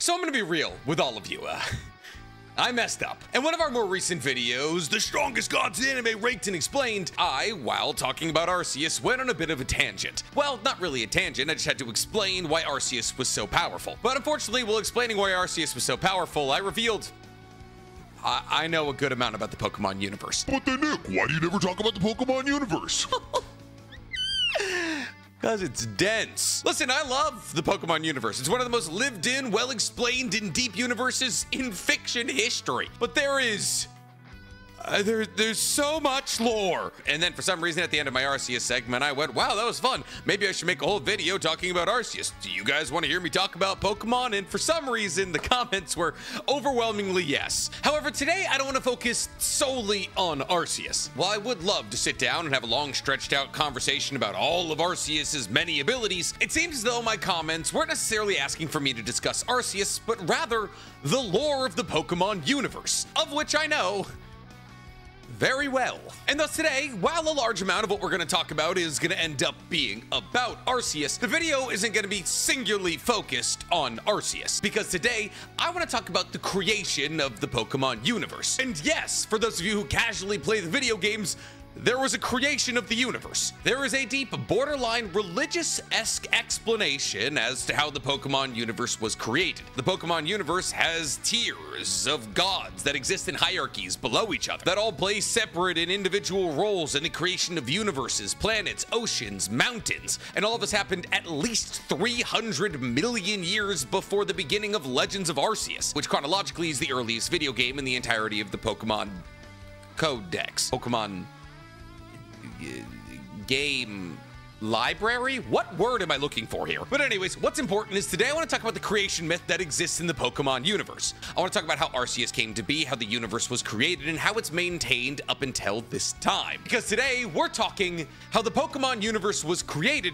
So I'm gonna be real with all of you. I messed up. In one of our more recent videos, The Strongest Gods in Anime Raked and Explained, I, while talking about Arceus, went on a bit of a tangent. Well, not really a tangent, I just had to explain why Arceus was so powerful. But unfortunately, while explaining why Arceus was so powerful, I revealed I know a good amount about the Pokemon universe. But then, Nick, why do you never talk about the Pokemon universe? Because it's dense. Listen, I love the Pokemon universe. It's one of the most lived in, well-explained, and deep universes in fiction history. But there is... there's so much lore. And then for some reason at the end of my Arceus segment, I went, wow, that was fun. Maybe I should make a whole video talking about Arceus. Do you guys want to hear me talk about Pokemon? And for some reason, the comments were overwhelmingly yes. However, today I don't want to focus solely on Arceus. While I would love to sit down and have a long stretched out conversation about all of Arceus's many abilities, it seems as though my comments weren't necessarily asking for me to discuss Arceus, but rather the lore of the Pokemon universe, of which I know very well. And thus today, while a large amount of what we're going to talk about is going to end up being about Arceus, the video isn't going to be singularly focused on Arceus, because today I want to talk about the creation of the Pokemon universe. And yes, for those of you who casually play the video games, there was a creation of the universe. There is a deep, borderline religious-esque explanation as to how the Pokemon universe was created. The Pokemon universe has tiers of gods that exist in hierarchies below each other, that all play separate and individual roles in the creation of universes, planets, oceans, mountains, and all of this happened at least 300 million years before the beginning of Legends of Arceus, which chronologically is the earliest video game in the entirety of the Pokemon Codex. Pokemon game library? What word am I looking for here? But anyways, what's important is today I want to talk about the creation myth that exists in the Pokemon universe. I want to talk about how Arceus came to be, how the universe was created, and how it's maintained up until this time. Because today we're talking how the Pokemon universe was created,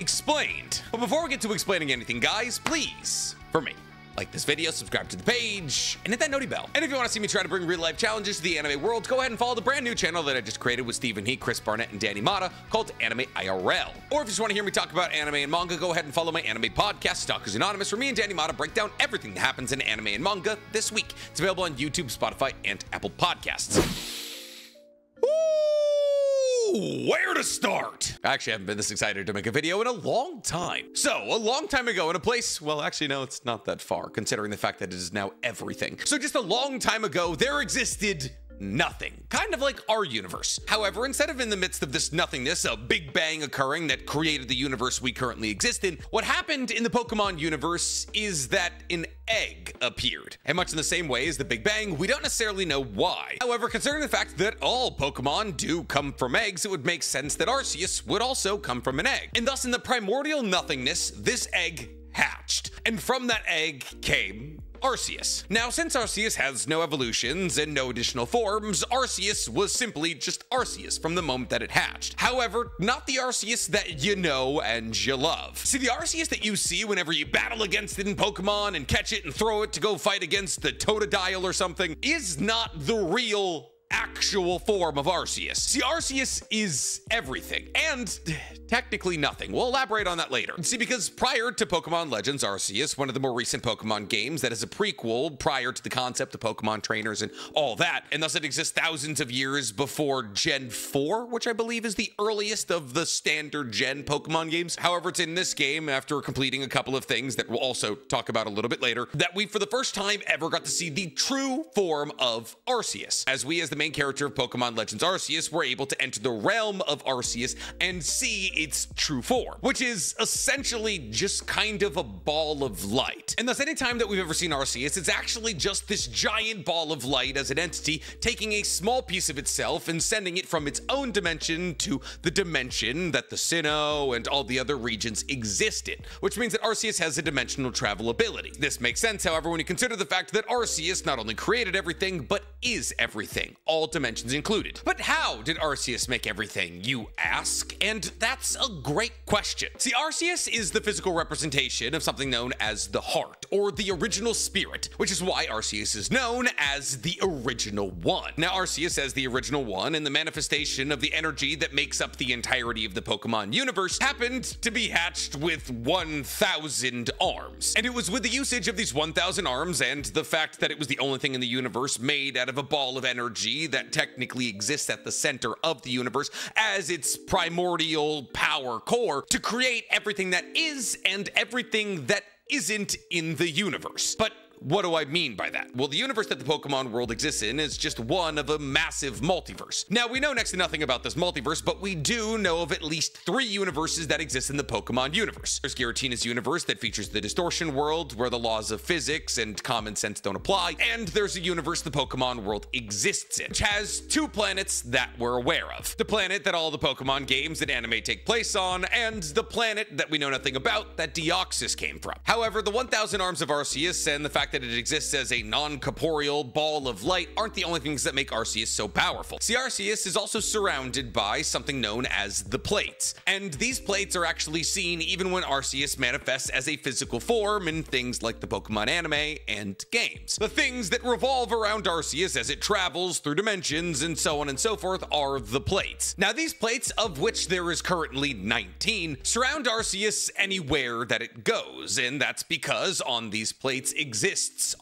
explained. But before we get to explaining anything, guys, please, for me, like this video, subscribe to the page, and hit that noti bell. And if you want to see me try to bring real-life challenges to the anime world, go ahead and follow the brand new channel that I just created with Stephen He, Chris Barnett, and Danny Mata called Anime IRL. Or if you just want to hear me talk about anime and manga, go ahead and follow my anime podcast, Stalkers Anonymous, where me and Danny Mata break down everything that happens in anime and manga this week. It's available on YouTube, Spotify, and Apple Podcasts. Where to start? I actually haven't been this excited to make a video in a long time. So, a long time ago in a place, well, actually, no, it's not that far, considering the fact that it is now everything. So just a long time ago, there existed nothing, kind of like our universe. However, instead of in the midst of this nothingness, a big bang occurring that created the universe we currently exist in, what happened in the Pokemon universe is that an egg appeared. And much in the same way as the Big Bang, we don't necessarily know why. However, considering the fact that all Pokemon do come from eggs, it would make sense that Arceus would also come from an egg. And thus, in the primordial nothingness, this egg hatched. And from that egg came Arceus. Now, since Arceus has no evolutions and no additional forms, Arceus was simply just Arceus from the moment that it hatched. However, not the Arceus that you know and you love. See, the Arceus that you see whenever you battle against it in Pokemon and catch it and throw it to go fight against the Totodile or something is not the real actual form of Arceus. See, Arceus is everything, and technically nothing. We'll elaborate on that later. See, because prior to Pokemon Legends Arceus, one of the more recent Pokemon games that is a prequel prior to the concept of Pokemon trainers and all that, and thus it exists thousands of years before Gen 4, which I believe is the earliest of the standard Gen Pokemon games. However, it's in this game, after completing a couple of things that we'll also talk about a little bit later, that we for the first time ever got to see the true form of Arceus, as we as the main character of Pokemon Legends Arceus were able to enter the realm of Arceus and see its true form, which is essentially just kind of a ball of light. And thus, anytime that we've ever seen Arceus, it's actually just this giant ball of light as an entity taking a small piece of itself and sending it from its own dimension to the dimension that the Sinnoh and all the other regions exist in, which means that Arceus has a dimensional travel ability. This makes sense, however, when you consider the fact that Arceus not only created everything, but is everything. all dimensions included. But how did Arceus make everything, you ask? And that's a great question. See, Arceus is the physical representation of something known as the heart, or the original spirit, which is why Arceus is known as the Original One. Now, Arceus as the Original One and the manifestation of the energy that makes up the entirety of the Pokemon universe happened to be hatched with 1,000 arms. And it was with the usage of these 1,000 arms and the fact that it was the only thing in the universe made out of a ball of energy that technically exists at the center of the universe as its primordial power core to create everything that is and everything that isn't in the universe. But what do I mean by that? Well, the universe that the Pokemon world exists in is just one of a massive multiverse. Now, we know next to nothing about this multiverse, but we do know of at least 3 universes that exist in the Pokemon universe. There's Giratina's universe that features the Distortion world, where the laws of physics and common sense don't apply, and there's a universe the Pokemon world exists in, which has 2 planets that we're aware of. The planet that all the Pokemon games and anime take place on, and the planet that we know nothing about that Deoxys came from. However, the 1,000 arms of Arceus and the fact that it exists as a non-corporeal ball of light aren't the only things that make Arceus so powerful. See, Arceus is also surrounded by something known as the plates, and these plates are actually seen even when Arceus manifests as a physical form in things like the Pokemon anime and games. The things that revolve around Arceus as it travels through dimensions and so on and so forth are the plates. Now, these plates, of which there is currently 19, surround Arceus anywhere that it goes, and that's because on these plates exists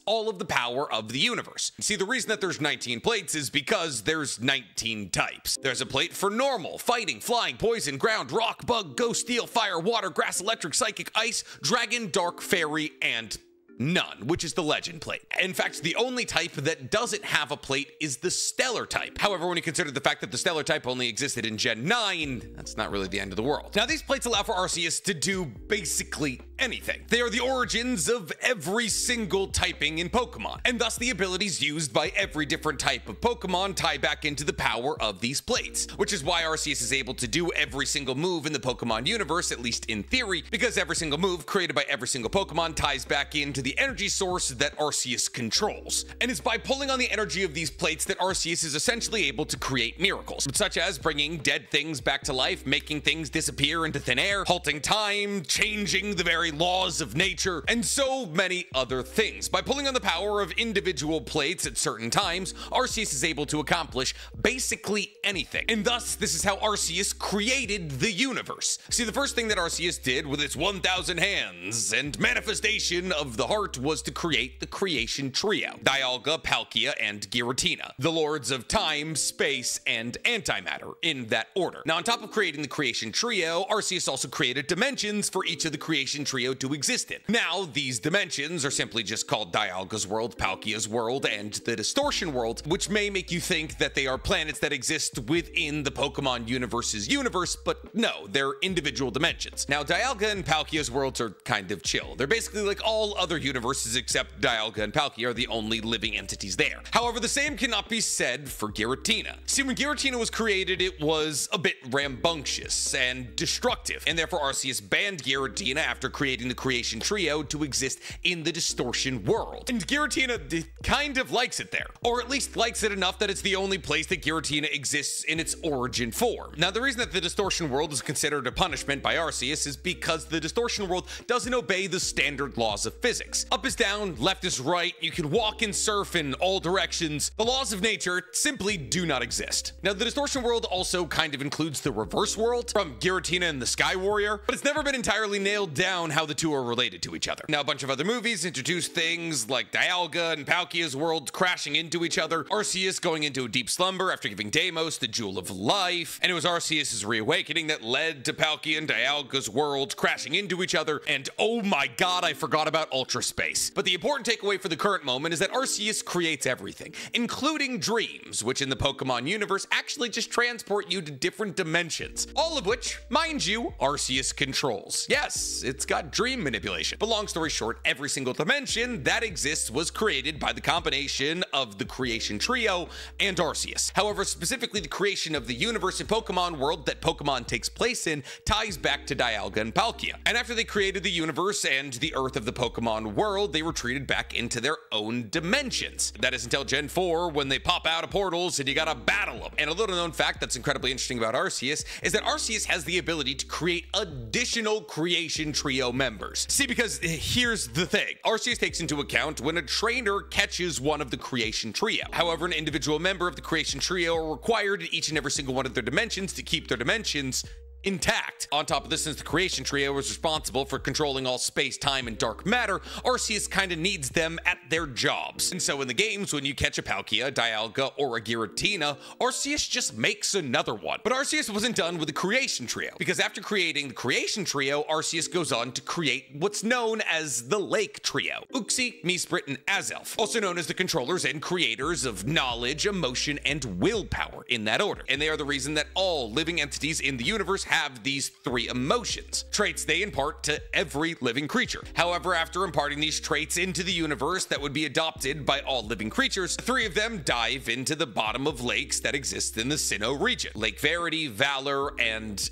all of the power of the universe. See, the reason that there's 19 plates is because there's 19 types. There's a plate for normal, fighting, flying, poison, ground, rock, bug, ghost, steel, fire, water, grass, electric, psychic, ice, dragon, dark, fairy, and none, which is the legend plate. In fact, the only type that doesn't have a plate is the stellar type. However, when you consider the fact that the stellar type only existed in Gen 9, that's not really the end of the world. Now, these plates allow for Arceus to do basically anything. They are the origins of every single typing in Pokemon, and thus the abilities used by every different type of Pokemon tie back into the power of these plates, which is why Arceus is able to do every single move in the Pokemon universe, at least in theory, because every single move created by every single Pokemon ties back into the energy source that Arceus controls. And it's by pulling on the energy of these plates that Arceus is essentially able to create miracles, such as bringing dead things back to life, making things disappear into thin air, halting time, changing the very laws of nature, and so many other things. By pulling on the power of individual plates at certain times, Arceus is able to accomplish basically anything. And thus, this is how Arceus created the universe. See, the first thing that Arceus did with its 1,000 hands and manifestation of the heart was to create the creation trio: Dialga, Palkia, and Giratina, the lords of time, space, and antimatter, in that order. Now, on top of creating the creation trio, Arceus also created dimensions for each of the creation trio to exist in. Now, these dimensions are simply just called Dialga's world, Palkia's world, and the Distortion world, which may make you think that they are planets that exist within the Pokemon universe's universe, but no, they're individual dimensions. Now, Dialga and Palkia's worlds are kind of chill. They're basically like all other universes except Dialga and Palkia are the only living entities there. However, the same cannot be said for Giratina. See, when Giratina was created, it was a bit rambunctious and destructive, and therefore Arceus banned Giratina after creating the creation trio to exist in the Distortion world. And Giratina kind of likes it there, or at least likes it enough that it's the only place that Giratina exists in its origin form. Now, the reason that the Distortion world is considered a punishment by Arceus is because the Distortion world doesn't obey the standard laws of physics. Up is down, left is right, you can walk and surf in all directions. The laws of nature simply do not exist. Now, the Distortion world also kind of includes the reverse world from Giratina and the Sky Warrior, but it's never been entirely nailed down how the two are related to each other. Now, a bunch of other movies introduce things like Dialga and Palkia's world crashing into each other, Arceus going into a deep slumber after giving Deimos the Jewel of Life, and it was Arceus' reawakening that led to Palkia and Dialga's world crashing into each other, and oh my god, I forgot about Ultra Space. But the important takeaway for the current moment is that Arceus creates everything, including dreams, which in the Pokemon universe actually just transport you to different dimensions, all of which, mind you, Arceus controls. Yes, it's got dream manipulation. But long story short, every single dimension that exists was created by the combination of the creation trio and Arceus. However, specifically the creation of the universe and Pokemon world that Pokemon takes place in ties back to Dialga and Palkia. And after they created the universe and the Earth of the Pokemon world, they retreated back into their own dimensions. That is until Gen 4, when they pop out of portals and you gotta battle them. And a little known fact that's incredibly interesting about Arceus is that Arceus has the ability to create additional creation trio members. See, because here's the thing. Arceus takes into account when a trainer catches one of the creation trio. However, an individual member of the creation trio are required in each and every single one of their dimensions to keep their dimensions intact. On top of this, since the creation trio was responsible for controlling all space, time, and dark matter, Arceus kinda needs them at their jobs. And so in the games, when you catch a Palkia, Dialga, or a Giratina, Arceus just makes another one. But Arceus wasn't done with the creation trio, because after creating the creation trio, Arceus goes on to create what's known as the Lake Trio. Uxie, Mesprit, and Azelf, also known as the controllers and creators of knowledge, emotion, and willpower in that order. And they are the reason that all living entities in the universe have these three emotions, traits they impart to every living creature. However, after imparting these traits into the universe that would be adopted by all living creatures, three of them dive into the bottom of lakes that exist in the Sinnoh region: Lake Verity, Valor, and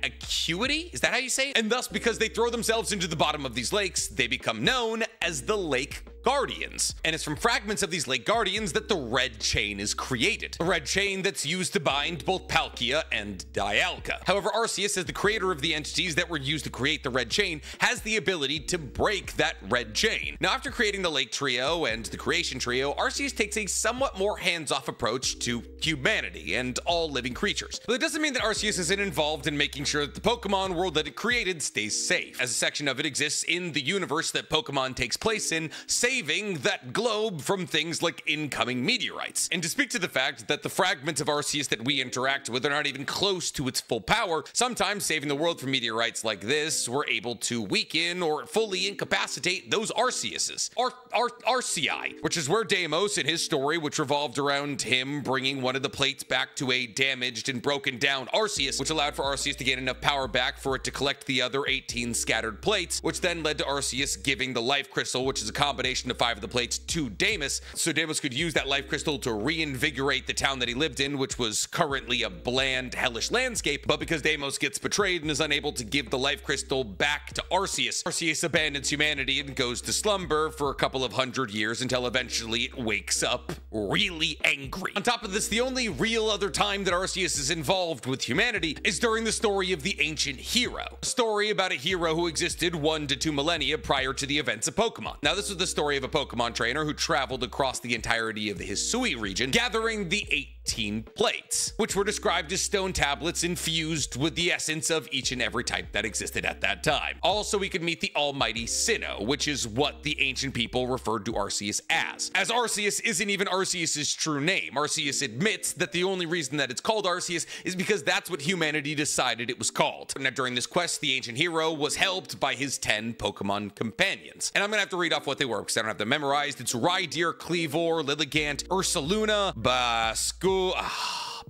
Acuity? Is that how you say it? And thus, because they throw themselves into the bottom of these lakes, they become known as the Lake Guardians. And it's from fragments of these Lake Guardians that the Red Chain is created. The Red Chain that's used to bind both Palkia and Dialga. However, Arceus, as the creator of the entities that were used to create the Red Chain, has the ability to break that Red Chain. Now, after creating the Lake Trio and the Creation Trio, Arceus takes a somewhat more hands-off approach to humanity and all living creatures. But it doesn't mean that Arceus isn't involved in making sure that the Pokemon world that it created stays safe, as a section of it exists in the universe that Pokemon takes place in, saving that globe from things like incoming meteorites. And to speak to the fact that the fragments of Arceus that we interact with are not even close to its full power, sometimes saving the world from meteorites like this, we're able to weaken or fully incapacitate those Arceuses. Arcei, which is where Deimos and his story, which revolved around him bringing one of the plates back to a damaged and broken down Arceus, which allowed for Arceus to gain enough power back for it to collect the other 18 scattered plates, which then led to Arceus giving the Life Crystal, which is a combination of 5 of the plates, to Deimos, so Deimos could use that Life Crystal to reinvigorate the town that he lived in, which was currently a bland, hellish landscape. But because Deimos gets betrayed and is unable to give the Life Crystal back to Arceus, Arceus abandons humanity and goes to slumber for a couple of 100 years until eventually it wakes up really angry. On top of this, the only real other time that Arceus is involved with humanity is during the story of the Ancient Hero, a story about a hero who existed 1 to 2 millennia prior to the events of Pokemon. Now, this was the story of a Pokemon trainer who traveled across the entirety of the Hisui region, gathering the 18 plates, which were described as stone tablets infused with the essence of each and every type that existed at that time. Also, we could meet the almighty Sinnoh, which is what the ancient people referred to Arceus as Arceus isn't even Arceus's true name. Arceus admits that the only reason that it's called Arceus is because that's what humanity decided it was called. Now, during this quest, the ancient hero was helped by his 10 Pokemon companions. And I'm gonna have to read off what they were because I don't have them memorized. It's Rhydeer, Kleavor, Lilligant, Ursaluna,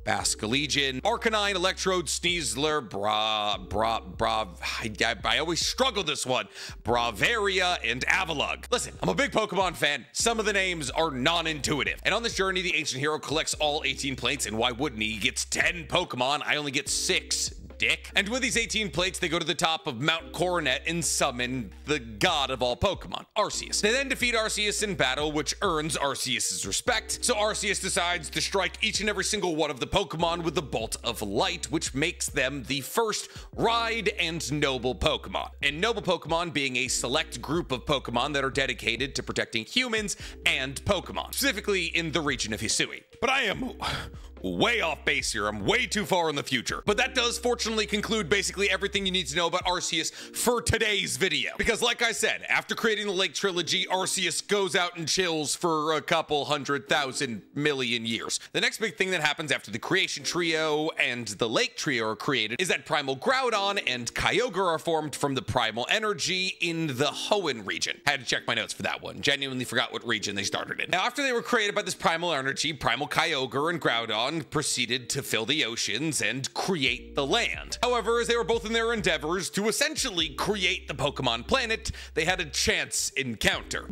Basculegion, Arcanine, Electrode, Sneasler, I always struggle this one, Bravaria, and Avalugg. Listen, I'm a big Pokemon fan. Some of the names are non-intuitive. And on this journey, the ancient hero collects all 18 plates, and why wouldn't he? He gets 10 Pokemon. I only get 6. Dick. And with these 18 plates, they go to the top of Mount Coronet and summon the god of all Pokemon, Arceus. They then defeat Arceus in battle, which earns Arceus's respect. So Arceus decides to strike each and every single one of the Pokemon with the Bolt of Light, which makes them the first Ride and Noble Pokemon. And Noble Pokemon being a select group of Pokemon that are dedicated to protecting humans and Pokemon, specifically in the region of Hisui. But I am way off base here. I'm way too far in the future. But that does fortunately conclude basically everything you need to know about Arceus for today's video. Because like I said, after creating the Lake Trilogy, Arceus goes out and chills for a couple 100,000 million years. The next big thing that happens after the Creation Trio and the Lake Trio are created is that Primal Groudon and Kyogre are formed from the Primal Energy in the Hoenn region. Had to check my notes for that one. Genuinely forgot what region they started in. Now, after they were created by this Primal Energy, Primal Kyogre and Groudon proceeded to fill the oceans and create the land. hand. However, as they were both in their endeavors to essentially create the Pokemon planet, they had a chance encounter.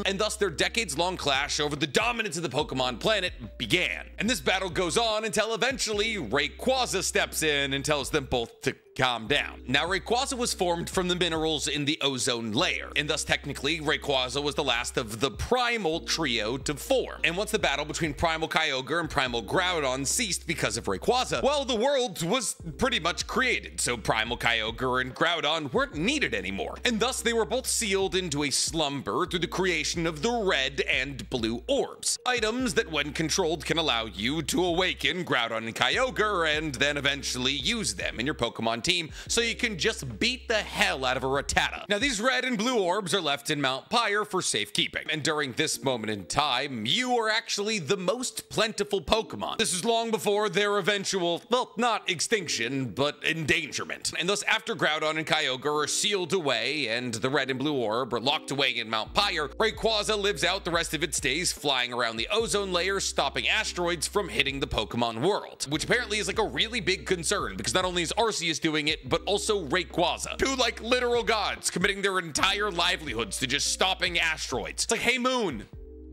And thus their decades-long clash over the dominance of the Pokemon planet began. And this battle goes on until eventually Rayquaza steps in and tells them both to calm down. Now, Rayquaza was formed from the minerals in the ozone layer, and thus technically Rayquaza was the last of the primal trio to form. And once the battle between Primal Kyogre and Primal Groudon ceased because of Rayquaza, well, the world was pretty much created, so Primal Kyogre and Groudon weren't needed anymore. And thus they were both sealed into a slumber through the creation of the red and blue orbs. Items that when controlled can allow you to awaken Groudon and Kyogre and then eventually use them in your Pokemon team so you can just beat the hell out of a Rattata. Now, these red and blue orbs are left in Mount Pyre for safekeeping, and during this moment in time, you are actually the most plentiful Pokemon. This is long before their eventual, well, not extinction, but endangerment. And thus, after Groudon and Kyogre are sealed away and the red and blue orb are locked away in Mount Pyre, Rayquaza lives out the rest of its days flying around the ozone layer, stopping asteroids from hitting the Pokemon world, which apparently is like a really big concern because not only is Arceus doing it, but also Rayquaza. Two like literal gods committing their entire livelihoods to just stopping asteroids. It's like, hey Moon,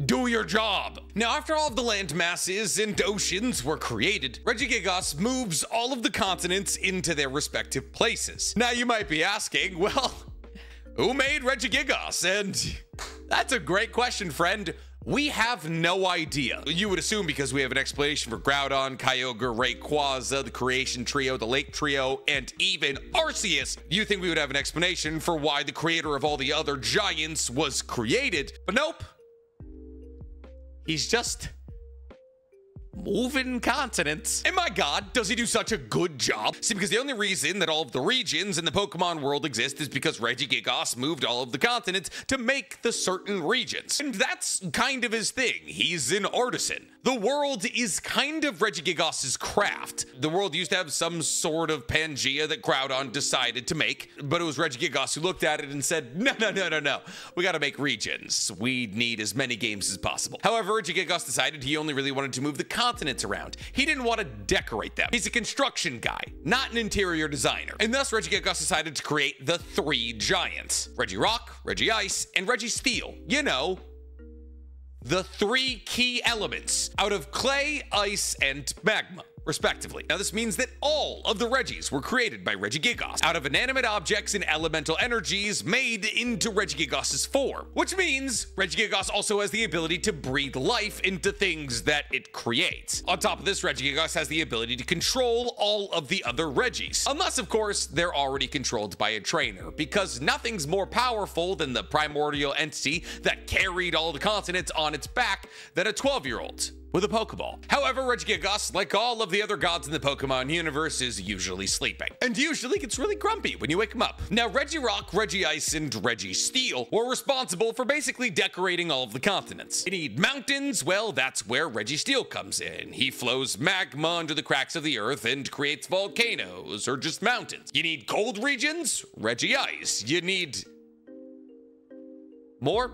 do your job. Now, after all of the land masses and oceans were created, Regigigas moves all of the continents into their respective places. Now, you might be asking, well, who made Regigigas? And that's a great question, friend. We have no idea. You would assume because we have an explanation for Groudon, Kyogre, Rayquaza, the Creation Trio, the Lake Trio, and even Arceus, you think we would have an explanation for why the creator of all the other giants was created. But nope. He's just moving continents. And my god, does he do such a good job? See, because the only reason that all of the regions in the Pokemon world exist is because Regigigas moved all of the continents to make the certain regions. And that's kind of his thing. He's an artisan. The world is kind of Regigigas' craft. The world used to have some sort of Pangea that Groudon decided to make, but it was Regigigas who looked at it and said, no. We gotta make regions. We need as many games as possible. However, Regigigas decided he only really wanted to move the continents around. He didn't want to decorate them. He's a construction guy, not an interior designer. And thus Regigigas decided to create the three giants: Regirock, Regice, and Registeel. You know, the three key elements out of clay, ice, and magma, respectively. Now, this means that all of the Regis were created by Regigigas out of inanimate objects and elemental energies made into Regigigas' form, which means Regigigas also has the ability to breathe life into things that it creates. On top of this, Regigigas has the ability to control all of the other Regis, unless, of course, they're already controlled by a trainer, because nothing's more powerful than the primordial entity that carried all the continents on its back than a 12-year-old. With a Pokeball. However, Regigigas, like all of the other gods in the Pokemon universe, is usually sleeping, and usually gets really grumpy when you wake him up. Now, Regirock, Regice, and Registeel were responsible for basically decorating all of the continents. You need mountains? Well, that's where Registeel comes in. He flows magma under the cracks of the earth and creates volcanoes, or just mountains. You need cold regions? Regice. You need more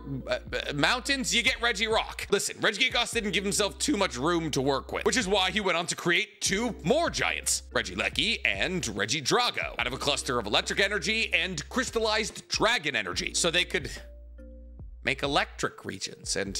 mountains? You get Regirock. Listen, Regigigas didn't give himself too much room to work with, which is why he went on to create two more giants, Regieleki and Regidrago, out of a cluster of electric energy and crystallized dragon energy, so they could make electric regions and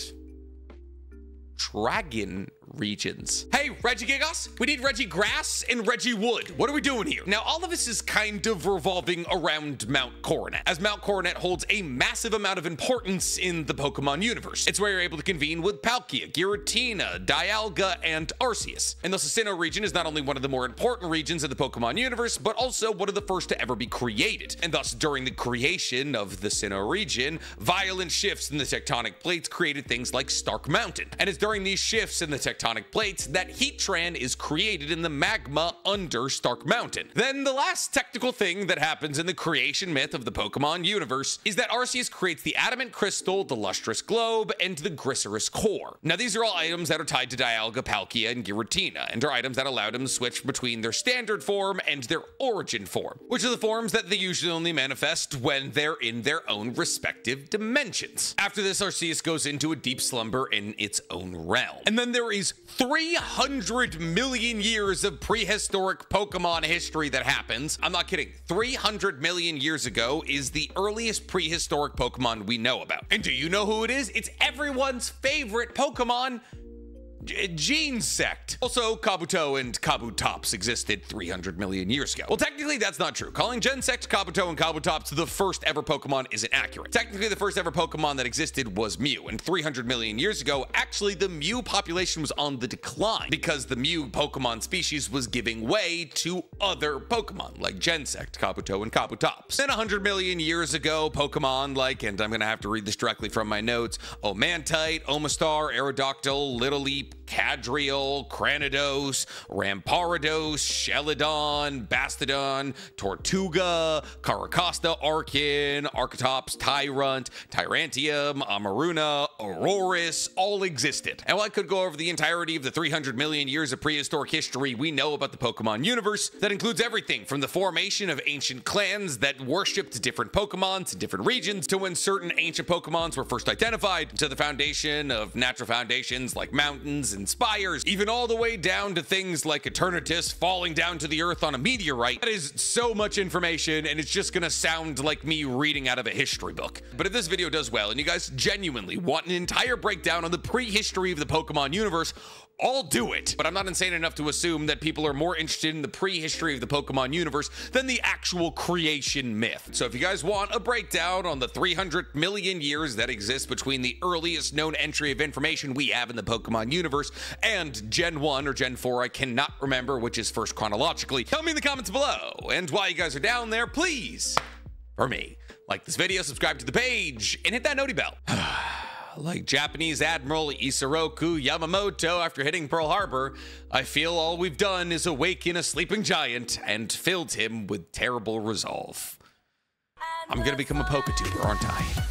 dragon regions. Hey, Regigigas, we need Regigrass and Regiwood. What are we doing here? Now, all of this is kind of revolving around Mount Coronet, as Mount Coronet holds a massive amount of importance in the Pokemon universe. It's where you're able to convene with Palkia, Giratina, Dialga, and Arceus. And the Sinnoh region is not only one of the more important regions of the Pokemon universe, but also one of the first to ever be created. And thus, during the creation of the Sinnoh region, violent shifts in the tectonic plates created things like Stark Mountain. And it's during these shifts in the tectonic plates that Heatran is created in the magma under Stark Mountain. Then the last technical thing that happens in the creation myth of the Pokemon universe is that Arceus creates the Adamant Crystal, the Lustrous Globe, and the Grisserous Core. Now, these are all items that are tied to Dialga, Palkia, and Giratina, and are items that allow them to switch between their standard form and their origin form, which are the forms that they usually only manifest when they're in their own respective dimensions. After this, Arceus goes into a deep slumber in its own realm. And then there is is 300 million years of prehistoric Pokemon history that happens. I'm not kidding. 300 million years ago is the earliest prehistoric Pokemon we know about. And do you know who it is? It's everyone's favorite Pokemon, Genesect. Also, Kabuto and Kabutops existed 300 million years ago. Well, technically, that's not true. Calling Genesect, Kabuto, and Kabutops the first ever Pokemon isn't accurate. Technically, the first ever Pokemon that existed was Mew, and 300 million years ago, actually, the Mew population was on the decline because the Mew Pokemon species was giving way to other Pokemon, like Genesect, Kabuto, and Kabutops. Then 100 million years ago, Pokemon like, and I'm gonna have to read this directly from my notes, Omantite, Omastar, Aerodactyl, Little Leap, Cadriel, Cranidos, Ramparados, Shelodon, Bastodon, Tortuga, Caracosta, Arkin, Archeops, Tyrant, Tyrantium, Amaruna, Aurorus, all existed. And while I could go over the entirety of the 300 million years of prehistoric history we know about the Pokemon universe, that includes everything from the formation of ancient clans that worshipped different Pokemons in different regions, to when certain ancient Pokemons were first identified, to the foundation of natural foundations like mountains and spires, even all the way down to things like Eternatus falling down to the earth on a meteorite. That is so much information, and it's just gonna sound like me reading out of a history book. But if this video does well and you guys genuinely want an entire breakdown on the prehistory of the Pokemon universe, I'll do it. But I'm not insane enough to assume that people are more interested in the prehistory of the Pokemon universe than the actual creation myth. So if you guys want a breakdown on the 300 million years that exist between the earliest known entry of information we have in the Pokemon universe and Gen 1 or Gen 4, I cannot remember which is first chronologically, tell me in the comments below. And while you guys are down there, please, for me, like this video, subscribe to the page, and hit that noti bell. Like Japanese Admiral Isoroku Yamamoto after hitting Pearl Harbor, I feel all we've done is awaken a sleeping giant and filled him with terrible resolve. I'm gonna become a Pokatuber, aren't I?